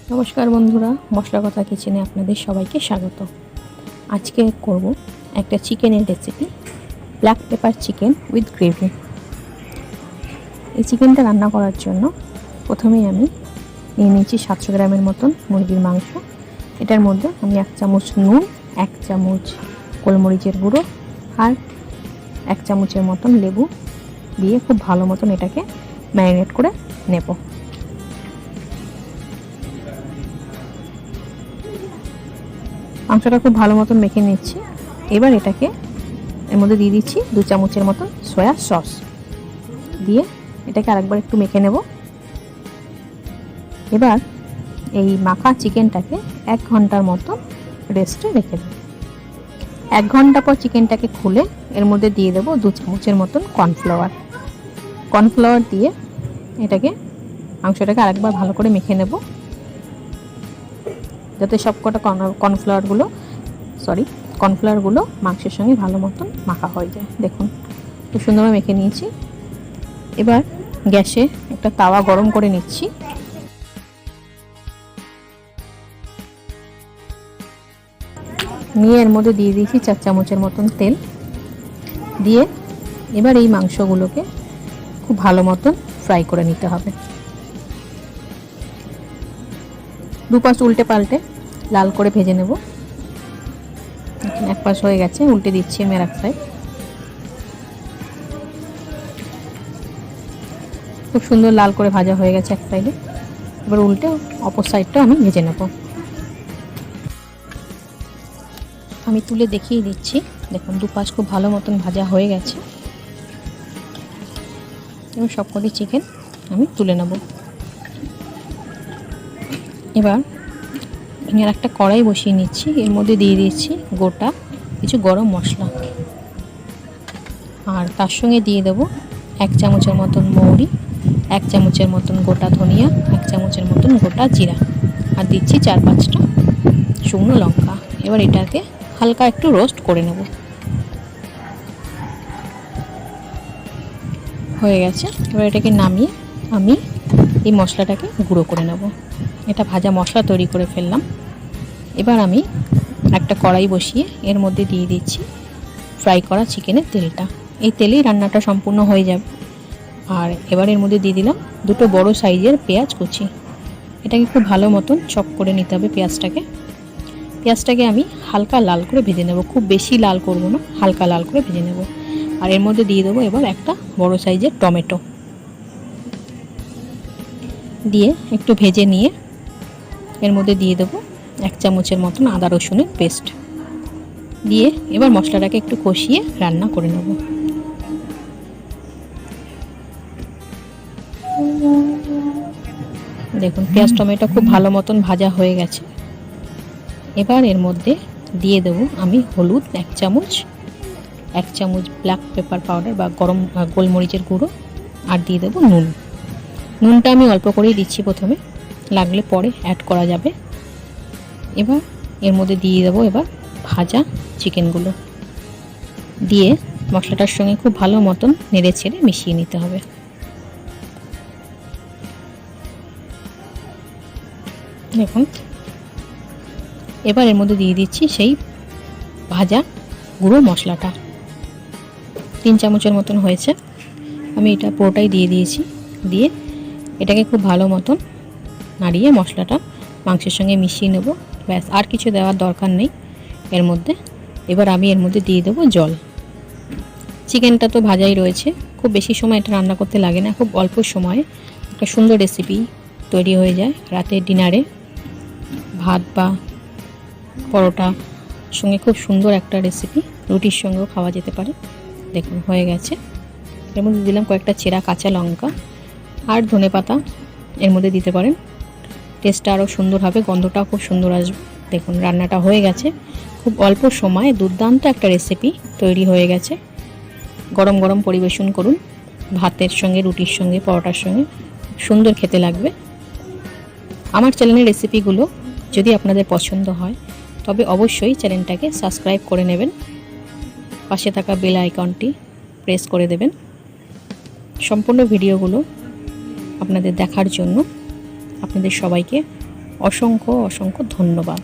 নমস্কার বন্ধুরা, মশলা কথা কিচেনে আপনাদের সবাইকে স্বাগত। আজকে করব একটা চিকেনের recipe, black pepper chicken with gravy. এই চিকেনটা রান্না করার জন্য প্রথমেই আমি নিয়ে নিয়েছি 700 গ্রামের মতন মুরগির মাংস। এটার মধ্যে আমি 1 চামচ নুন, 1 চামচ গোলমরিচের গুঁড়ো আর 1 চামচের মতন লেবু দিয়ে খুব ভালো মতন এটাকে ম্যারিনেট করে নেব। মাংসটা খুব ভালো মতন মেখে নিচ্ছি। এবার এটাকে এর মধ্যে দিয়ে দিচ্ছি 2 চামচের মতন সয়া সস দিয়ে এটাকে আরেকবার একটু মেখে নেব। এবার এই মাখা চিকেনটাকে 1 ঘন্টার মতো রেস্টে রেখে দেব। 1 ঘন্টা পর চিকেনটাকে খুলে এর মধ্যে দিয়ে দেব 2 চামচের মতন কর্নফ্লাওয়ার দিয়ে এটাকে মাংসটাকে আরেকবার ভালো করে মেখে নেব, যাতে সবকটা কর্নফ্লাওয়ারগুলো মাংসের সঙ্গে ভালো মতন মাখা হয়ে যায়। দেখুন খুব সুন্দরভাবে মেখে নিয়েছি। এবার গ্যাসে একটা তাওয়া গরম করে নিচ্ছি। নিয়ে এর মধ্যে দিয়ে দিয়েছি 4 চামচের মতন তেল দিয়ে এবার এই মাংসগুলোকে খুব ভালো মতন ফ্রাই করে নিতে হবে। দুপাশ উল্টে পাল্টে লাল করে ভেজে নেব। এক পাশ হয়ে গেছে, উল্টে দিচ্ছি আমি আর এক সাইড। খুব সুন্দর লাল করে ভাজা হয়ে গেছে এক সাইডে। এবার উল্টে অপর সাইডটা আমি ভেজে নেব। আমি তুলে দেখিয়ে দিচ্ছি। দেখুন দুপাশ খুব ভালো মতন ভাজা হয়ে গেছে। এবার সবকটি চিকেন আমি তুলে নেব। এবার আমি একটা কড়াই বসিয়ে নিচ্ছি। এর মধ্যে দিয়ে দিচ্ছি গোটা কিছু গরম মশলা আর তার সঙ্গে দিয়ে দেব 1 চামচের মতন মৌরি, 1 চামচের মতন গোটা ধনিয়া, 1 চামচের মতন গোটা জিরা আর দিচ্ছি 4-5টা শুকনো লঙ্কা। এবার এটাকে হালকা একটু রোস্ট করে নেব। হয়ে গেছে। এবার এটাকে নামিয়ে আমি এই মশলাটাকে গুঁড়ো করে নেব। এটা ভাজা মশলা তৈরি করে ফেললাম। এবার আমি একটা কড়াই বসিয়ে এর মধ্যে দিয়ে দিচ্ছি ফ্রাই করা চিকেনের তেলটা। এই তেলেই রান্নাটা সম্পূর্ণ হয়ে যাবে। আর এবার এর মধ্যে দিয়ে দিলাম 2 বড় সাইজের পেঁয়াজ কুচি। এটাকে খুব ভালো মতন চপ করে নিতে হবে। পেঁয়াজটাকে আমি হালকা লাল করে ভেজে নেব, খুব বেশি লাল করব না, হালকা লাল করে ভেজে নেব। আর এর মধ্যে দিয়ে দেবো এবার একটা বড় সাইজের টমেটো দিয়ে একটু ভেজে নিয়ে এর মধ্যে দিয়ে দেবো 1 চামচের মতন আদা রসুনের পেস্ট দিয়ে এবার মশলাটাকে একটু কষিয়ে রান্না করে নেব। দেখুন পেঁয়াজ টমেটো খুব ভালো মতন ভাজা হয়ে গেছে। এবার এর মধ্যে দিয়ে দেব আমি হলুদ 1 চামচ, 1 চামচ ব্ল্যাক পেপার পাউডার বা গোলমরিচের গুঁড়ো আর দিয়ে দেবো নুনটা আমি অল্প করেই দিচ্ছি প্রথমে, লাগলে পরে অ্যাড করা যাবে। এবার এর মধ্যে দিয়ে দেবো এবার ভাজা চিকেনগুলো দিয়ে মশলাটার সঙ্গে খুব ভালো মতন নেড়ে ছেড়ে মিশিয়ে নিতে হবে। দেখুন এবার এর মধ্যে দিয়ে দিচ্ছি সেই ভাজা গুঁড়ো মশলাটা। 3 চামচের মতন হয়েছে। আমি এটা পুরোটাই দিয়ে দিয়েছি। দিয়ে এটাকে খুব ভালো মতন নাড়িয়ে মশলাটা মাংসের সঙ্গে মিশিয়ে নেব। ব্যাস, আর কিছু দেওয়ার দরকার নেই এর মধ্যে। এবার আমি এর মধ্যে দিয়ে দেবো জল। চিকেনটা তো ভাজাই রয়েছে, খুব বেশি সময় এটা রান্না করতে লাগে না। খুব অল্প সময়ে একটা সুন্দর রেসিপি তৈরি হয়ে যায়। রাতের ডিনারে ভাত বা পরোটা সঙ্গে খুব সুন্দর একটা রেসিপি, রুটির সঙ্গেও খাওয়া যেতে পারে। দেখুন হয়ে গেছে। এর মধ্যে দিলাম কয়েকটা চেরা কাঁচা লঙ্কা আর ধনেপাতা এর মধ্যে দিতে পারেন, টেস্টটা আরও সুন্দর হবে, গন্ধটাও খুব সুন্দর আসবে। দেখুন রান্নাটা হয়ে গেছে। খুব অল্প সময়ে দুর্দান্ত একটা রেসিপি তৈরি হয়ে গেছে। গরম গরম পরিবেশন করুন, ভাতের সঙ্গে, রুটির সঙ্গে, পরোটার সঙ্গে সুন্দর খেতে লাগবে। আমার চ্যানেলের রেসিপিগুলো যদি আপনাদের পছন্দ হয় তবে অবশ্যই চ্যানেলটাকে সাবস্ক্রাইব করে নেবেন, পাশে থাকা বেল আইকনটি প্রেস করে দেবেন। সম্পূর্ণ ভিডিওগুলো আপনাদের দেখার জন্য আপনাদের সবাইকে অসংখ্য অসংখ্য ধন্যবাদ।